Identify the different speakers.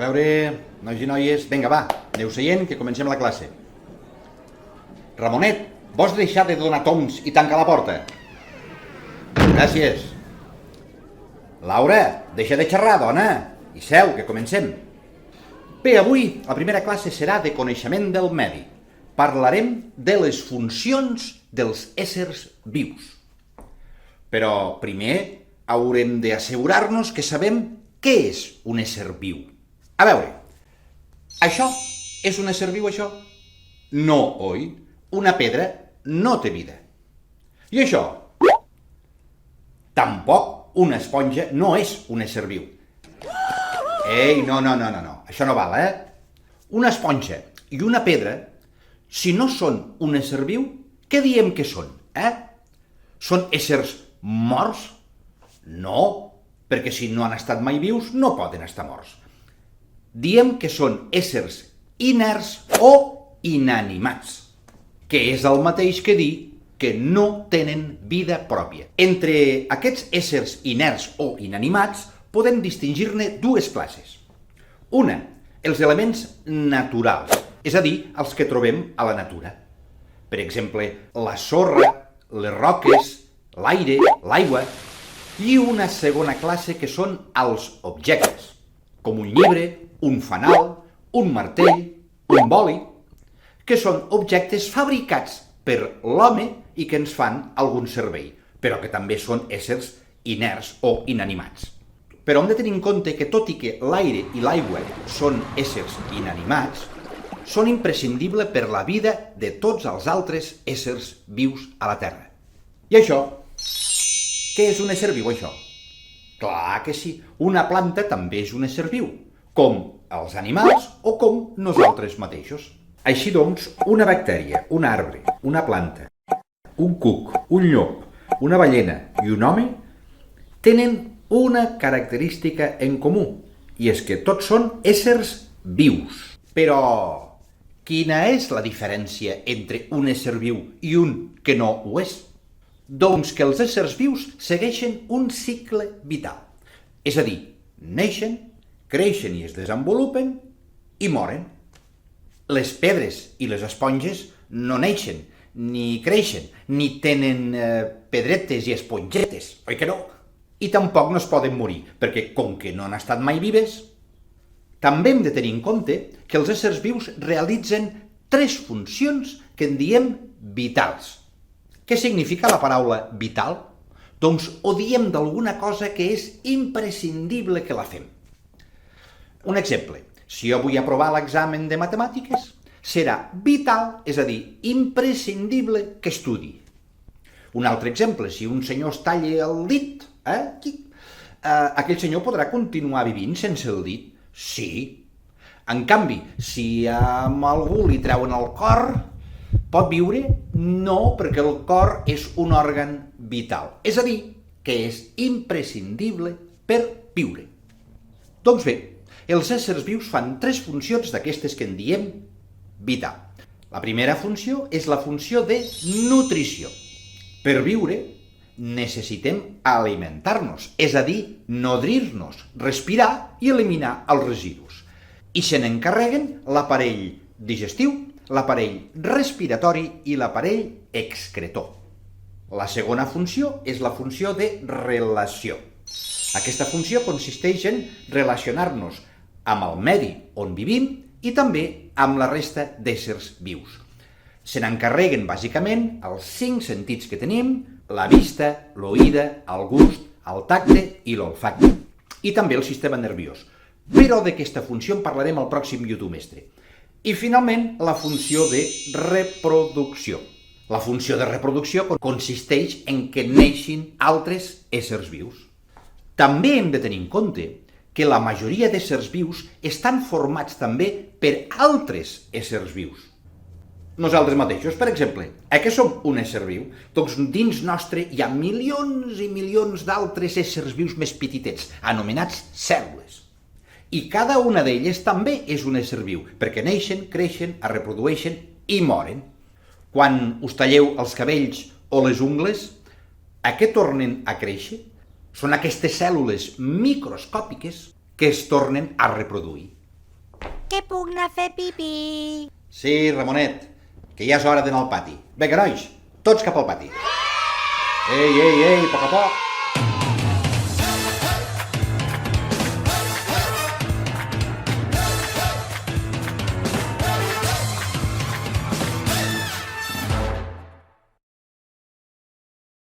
Speaker 1: veure, nois i noies, vinga, va, aneu seient, que comencem la classe. Ramonet, vols deixar de donar toms i tancar la porta? Gràcies. Laura, deixa de xerrar, dona, i seu, que comencem. Bé, avui la primera classe serà de coneixement del medi. Parlarem de les funcions dels éssers vius. Però primer haurem d'assegurar-nos que sabem què és un ésser viu. A veure, això és un ésser viu, això? No, oi? Una pedra no té vida. I això? Tampoc una esponja no és un ésser viu. Ei, no, això no val, Una esponja i una pedra, si no són un ésser viu, què diem que són, Són éssers morts? No, perquè si no han estat mai vius, no poden estar morts. Diem que són éssers inerts o inanimats, que és el mateix que dir que no tenen vida pròpia. Entre aquests éssers inerts o inanimats podem distingir-ne dues classes. Una, els elements naturals, és a dir, els que trobem a la natura. Per exemple, la sorra, les roques, l'aire, l'aigua. I una segona classe que són els objectes, com un llibre, un fanal, un martell, un boli, que són objectes fabricats per l'home i que ens fan algun servei, però que també són éssers inerts o inanimats. Però hem de tenir en compte que tot i que l'aire i l'aigua són éssers inanimats, són imprescindibles per la vida de tots els altres éssers vius a la Terra. I això, què és un ésser viu, això? Clar que sí, una planta també és un ésser viu, com els animals o com nosaltres mateixos. Així doncs, una bactèria, un arbre, una planta, un cuc, un llop, una ballena i un home tenen una característica en comú, i és que tots són éssers vius. Però quina és la diferència entre un ésser viu i un que no ho és? Doncs que els éssers vius segueixen un cicle vital, és a dir, neixen, creixen i es desenvolupen i moren. Les pedres i les esponges no neixen, ni creixen, ni tenen pedretes i espongetes, oi que no? I tampoc no es poden morir, perquè com que no han estat mai vives. També hem de tenir en compte que els éssers vius realitzen 3 funcions que en diem vitals. Què significa la paraula vital? Doncs ho diem d'alguna cosa que és imprescindible que la fem. Un exemple, si jo vull aprovar l'examen de matemàtiques, serà vital, és a dir, imprescindible que estudi. Un altre exemple, si un senyor es talla el dit, aquell senyor podrà continuar vivint sense el dit? Sí. En canvi, si a algú li treuen el cor, pot viure? No, perquè el cor és un òrgan vital, és a dir, que és imprescindible per viure. Doncs bé, els éssers vius fan 3 funcions d'aquestes que en diem vital. La primera funció és la funció de nutrició. Per viure necessitem alimentar-nos, és a dir, nodrir-nos, respirar i eliminar els residus. I se n'encarreguen l'aparell digestiu, l'aparell respiratori i l'aparell excretor. La segona funció és la funció de relació. Aquesta funció consisteix en relacionar-nos amb el medi on vivim i també amb la resta d'éssers vius. Se n'encarreguen bàsicament els 5 sentits que tenim: la vista, l'oïda, el gust, el tacte i l'olfacte. I també el sistema nerviós. Però d'aquesta funció en parlarem al pròxim YouTube Mestre. I finalment, la funció de reproducció. La funció de reproducció consisteix en que neixin altres éssers vius. També hem de tenir en compte que la majoria d'éssers vius estan formats també per altres éssers vius. Nosaltres mateixos, per exemple, què som un ésser viu? Doncs dins nostre hi ha milions i milions d'altres éssers vius més petitets, anomenats cèl·lules. I cada una d'elles també és un ésser viu, perquè neixen, creixen, es reprodueixen i moren. Quan us talleu els cabells o les ungles, a què tornen a créixer? Són aquestes cèl·lules microscòpiques que es tornen a reproduir.
Speaker 2: que puc anar a fer pipí.
Speaker 1: Sí, Ramonet, que ja és hora d'anar al pati. Vinga, nois, tots cap al pati. Ei, a poc a poc.